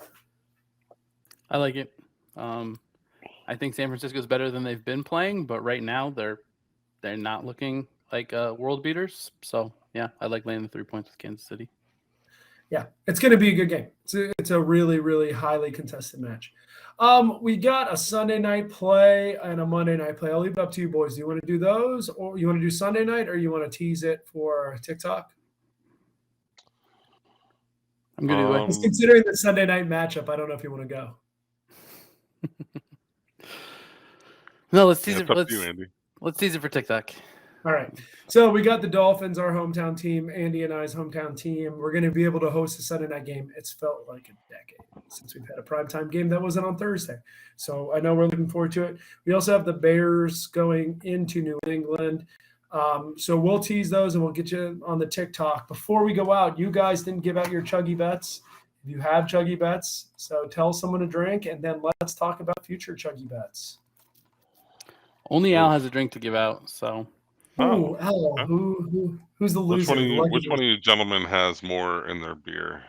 S3: I like it. I think San Francisco is better than they've been playing, but right now they're not looking like world beaters. So yeah, I like laying the 3 points with Kansas City.
S1: Yeah, it's going to be a good game. It's a really, really highly contested match. We got a Sunday night play and a Monday night play. I'll leave it up to you boys. Do you want to do those, or you want to do Sunday night, or you want to tease it for TikTok?
S3: I'm good either way.
S1: Just considering the Sunday night matchup, I don't know if you want to go.
S3: No, let's tease it.
S2: It's up to you, Andy.
S3: Let's tease it for TikTok.
S1: All right. So we got the Dolphins, our hometown team, Andy and I's hometown team. We're going to be able to host a Sunday night game. It's felt like a decade since we've had a primetime game that wasn't on Thursday. So I know we're looking forward to it. We also have the Bears going into New England. So we'll tease those and we'll get you on the TikTok. Before we go out, you guys didn't give out your ChuggieBets. If you have ChuggieBets, so tell someone to drink, and then let's talk about future ChuggieBets.
S3: Only Al has a drink to give out, so.
S1: Oh, Al, who's the loser?
S2: Which one of you gentlemen has more in their beer?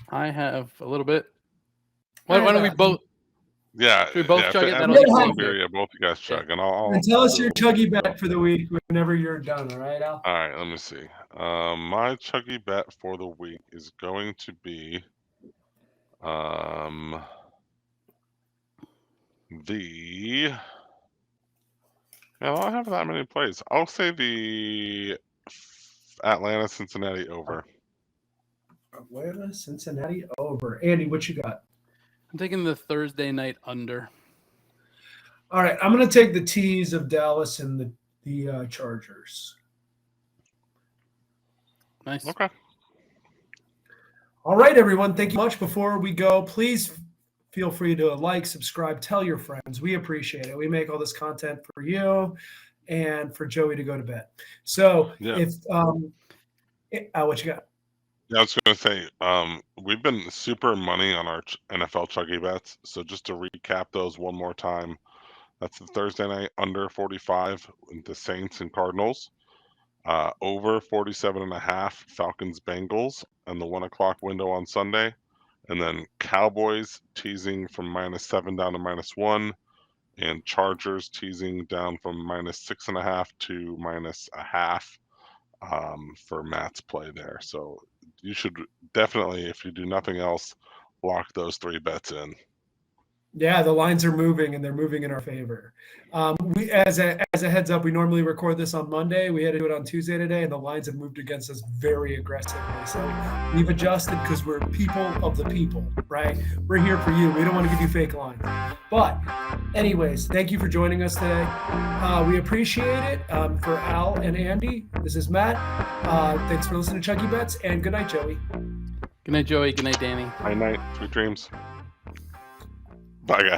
S3: I have a little bit. Why don't we both?
S2: Yeah.
S3: Should we both chug it?
S2: That'll
S3: That'll
S2: be
S3: be
S2: one
S3: safe.
S2: beer. Yeah, both you guys chug. And
S1: And tell us your Chuggie bet for the week whenever you're done, all right, Al?
S2: All right, let me see. My Chuggie bet for the week is going to be I don't have that many plays. I'll say the Atlanta-Cincinnati over.
S1: Atlanta, Cincinnati over. Andy, what you got?
S3: I'm taking the Thursday night under.
S1: All right, I'm going to take the tees of Dallas and the Chargers.
S3: Nice.
S2: Okay.
S1: All right, everyone. Thank you much. Before we go, please feel free to like, subscribe, tell your friends. We appreciate it. We make all this content for you and for Joey to go to bed. So if what you got?
S2: Yeah, I was going to say, we've been super money on our NFL Chuggie bets. So just to recap those one more time, that's the Thursday night under 45 with the Saints and Cardinals, over 47.5 Falcons Bengals, and the 1 o'clock window on Sunday, and then Cowboys teasing from -7 down to -1, and Chargers teasing down from -6.5 to -0.5 for Matt's play there. So you should definitely, if you do nothing else, lock those 3 bets in.
S1: Yeah, the lines are moving, and they're moving in our favor. We, as a heads up, we normally record this on Monday. We had to do it on Tuesday today, and the lines have moved against us very aggressively. So we've adjusted because we're people of the people, right? We're here for you. We don't want to give you fake lines. But anyways, thank you for joining us today. We appreciate it. For Al and Andy, this is Matt. Thanks for listening to Chuggie Bets, and good night, Joey.
S3: Good night, Joey. Good night, Danny.
S2: Night, night. Sweet dreams. Bye, guys.